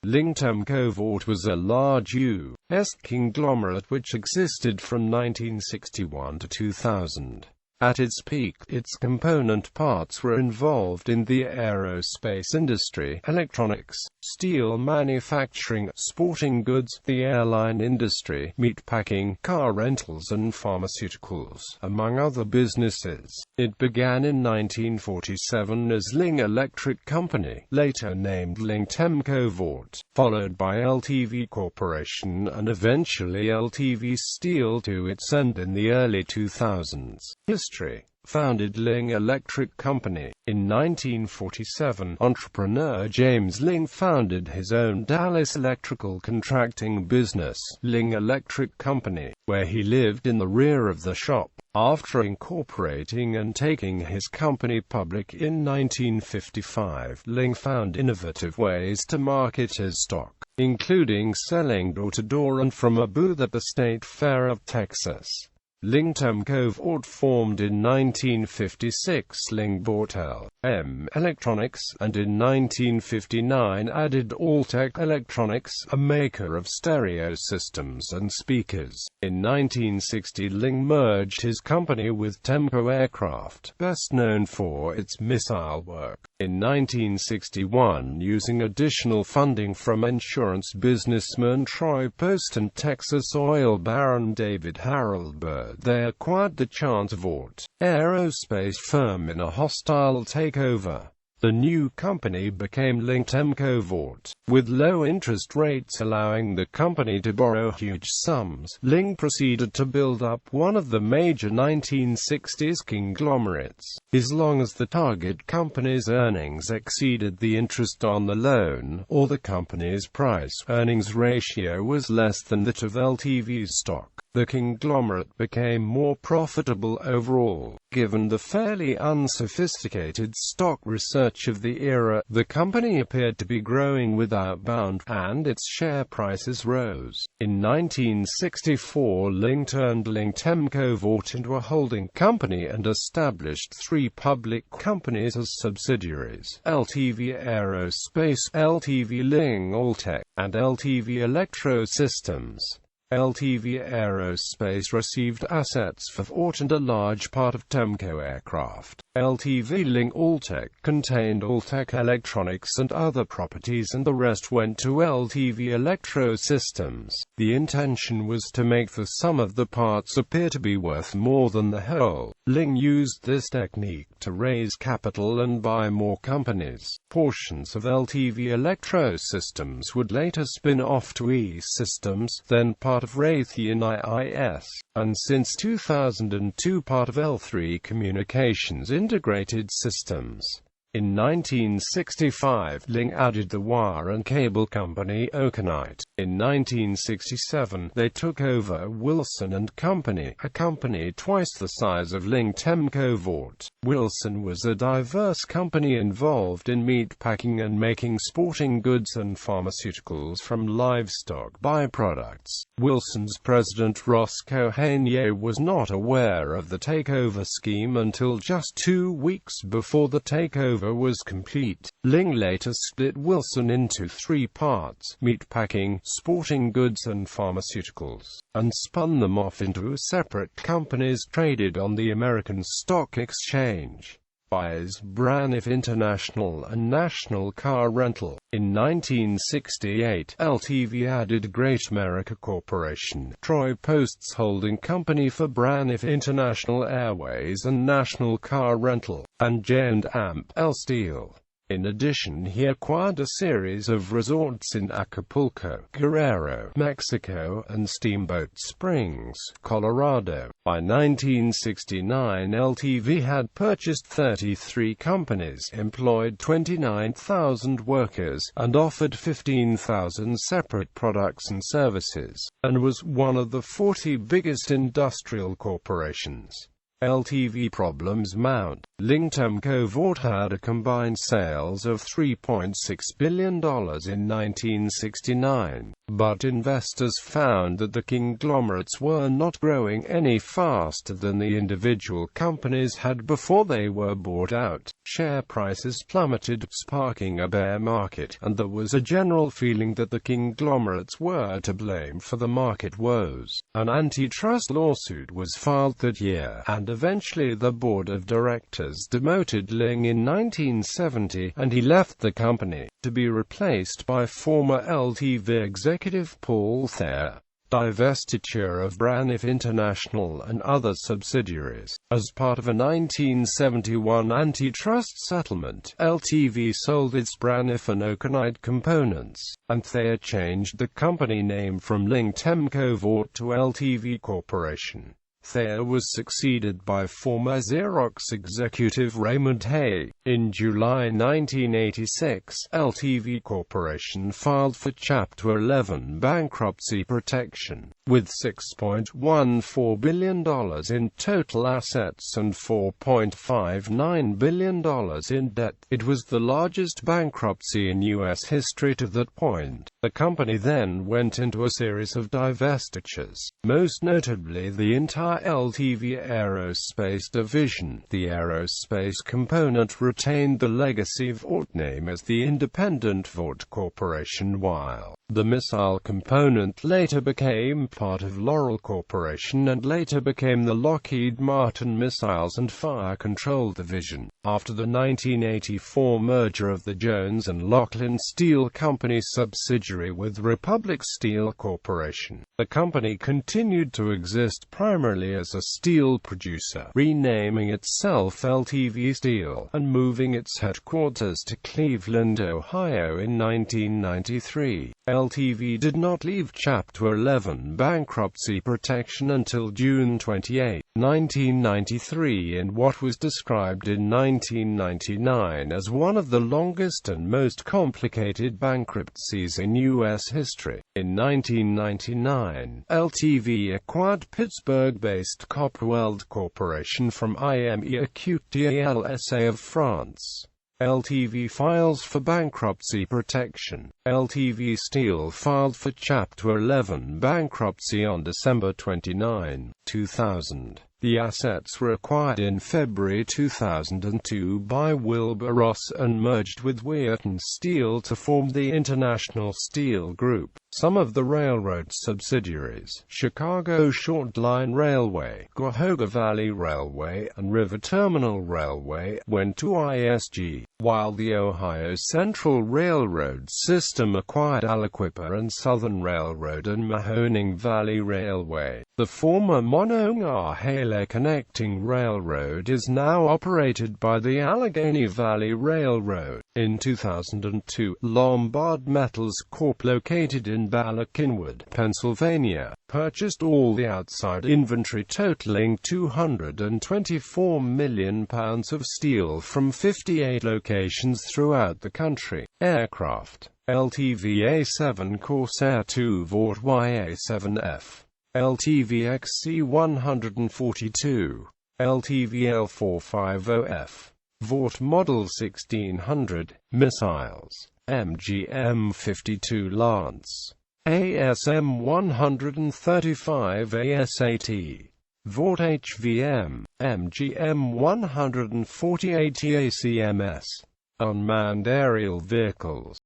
Ling-Temco-Vought was a large U.S. conglomerate which existed from 1961 to 2000. At its peak, its component parts were involved in the aerospace industry, electronics, steel manufacturing, sporting goods, the airline industry, meatpacking, car rentals and pharmaceuticals, among other businesses. It began in 1947 as Ling Electric Company, later named Ling-Temco-Vought, followed by LTV Corporation and eventually LTV Steel to its end in the early 2000s. History. Founded Ling Electric Company. In 1947, entrepreneur James Ling founded his own Dallas electrical contracting business, Ling Electric Company, where he lived in the rear of the shop. After incorporating and taking his company public in 1955, Ling found innovative ways to market his stock, including selling door-to-door and from a booth at the State Fair of Texas. Ling-Temco-Vought formed in 1956 Ling bought L.M. Electronics, and in 1959 added Altec Electronics, a maker of stereo systems and speakers. In 1960 Ling merged his company with Temco Aircraft, best known for its missile work. In 1961, using additional funding from insurance businessman Troy Post and Texas oil baron David Harrelberg, they acquired the Ling-Temco-Vought aerospace firm in a hostile takeover. The new company became Ling-Temco-Vought, with low interest rates allowing the company to borrow huge sums. Ling proceeded to build up one of the major 1960s conglomerates. As long as the target company's earnings exceeded the interest on the loan, or the company's price-earnings ratio was less than that of LTV's stock, the conglomerate became more profitable overall. Given the fairly unsophisticated stock research of the era, the company appeared to be growing without bound, and its share prices rose. In 1964, Ling turned Ling-Temco-Vought into a holding company and established three public companies as subsidiaries: LTV Aerospace, LTV Ling Altec, and LTV Electro Systems. LTV Aerospace received assets for Vought and a large part of Temco Aircraft. LTV Ling Altec contained Altec Electronics and other properties, and the rest went to LTV Electro Systems. The intention was to make the sum of the parts appear to be worth more than the whole. Ling used this technique to raise capital and buy more companies. Portions of LTV Electro Systems would later spin off to E-Systems, then part of Raytheon IIS, and since 2002 part of L3 Communications Integrated Systems. In 1965, Ling added the wire and cable company Okonite. In 1967, they took over Wilson & Company, a company twice the size of Ling-Temco-Vought. Wilson was a diverse company involved in meatpacking and making sporting goods and pharmaceuticals from livestock byproducts. Wilson's president Roscoe Haynie was not aware of the takeover scheme until just 2 weeks before the takeover was complete. Ling later split Wilson into three parts: meatpacking, sporting goods and pharmaceuticals, and spun them off into separate companies traded on the American Stock Exchange. Buys Braniff International and National Car Rental. In 1968, LTV added Great America Corporation, Troy Post's holding company for Braniff International Airways and National Car Rental, and J&L Steel. In addition, he acquired a series of resorts in Acapulco, Guerrero, Mexico, and Steamboat Springs, Colorado. By 1969, LTV had purchased 33 companies, employed 29,000 workers, and offered 15,000 separate products and services, and was one of the 40 biggest industrial corporations. LTV problems mount. Ling-Temco-Vought had a combined sales of $3.6 billion in 1969, but investors found that the conglomerates were not growing any faster than the individual companies had before they were bought out. Share prices plummeted, sparking a bear market, and there was a general feeling that the conglomerates were to blame for the market woes. An antitrust lawsuit was filed that year, and eventually the board of directors demoted Ling in 1970, and he left the company, to be replaced by former LTV executive Paul Thayer. Divestiture of Braniff International and other subsidiaries. As part of a 1971 antitrust settlement, LTV sold its Braniff and Oconite components, and Thayer changed the company name from Ling-Temco-Vought to LTV Corporation. Thayer was succeeded by former Xerox executive Raymond Hay. In July 1986, LTV Corporation filed for Chapter 11 bankruptcy protection, with $6.14 billion in total assets and $4.59 billion in debt. It was the largest bankruptcy in U.S. history to that point. The company then went into a series of divestitures, most notably the entire LTV Aerospace division. The aerospace component retained the legacy Vought name as the independent Vought Corporation, while the missile component later became part of Loral Corporation and later became the Lockheed Martin Missiles and Fire Control Division. After the 1984 merger of the Jones and Laughlin Steel Company subsidiary with Republic Steel Corporation, the company continued to exist primarily as a steel producer, renaming itself LTV Steel, and moving its headquarters to Cleveland, Ohio in 1993. LTV did not leave Chapter 11 bankruptcy protection until June 28, 1993 in what was described in 1999 as one of the longest and most complicated bankruptcies in U.S. history. In 1999, LTV acquired Pittsburgh-based Copperweld Corporation from IME-Acute DLSA of France. LTV files for bankruptcy protection. LTV Steel filed for Chapter 11 bankruptcy on December 29, 2000. The assets were acquired in February 2002 by Wilbur Ross and merged with Weirton Steel to form the International Steel Group. Some of the railroad subsidiaries, Chicago Short Line Railway, Cuyahoga Valley Railway, and River Terminal Railway, went to ISG, while the Ohio Central Railroad System acquired Aliquippa and Southern Railroad and Mahoning Valley Railway. The former Monongahela Connecting Railroad is now operated by the Allegheny Valley Railroad. In 2002, Lombard Metals Corp., located in Bala Cynwyd, Pennsylvania, purchased all the outside inventory totaling £224 million of steel from 58 locations throughout the country. Aircraft. LTV A7 Corsair II Vought YA7F. LTV XC142. LTV L450F. Vought Model 1600. Missiles. MGM-52 Lance. ASM-135 ASAT. Vought HVM. MGM-140 ATACMS. Unmanned aerial vehicles.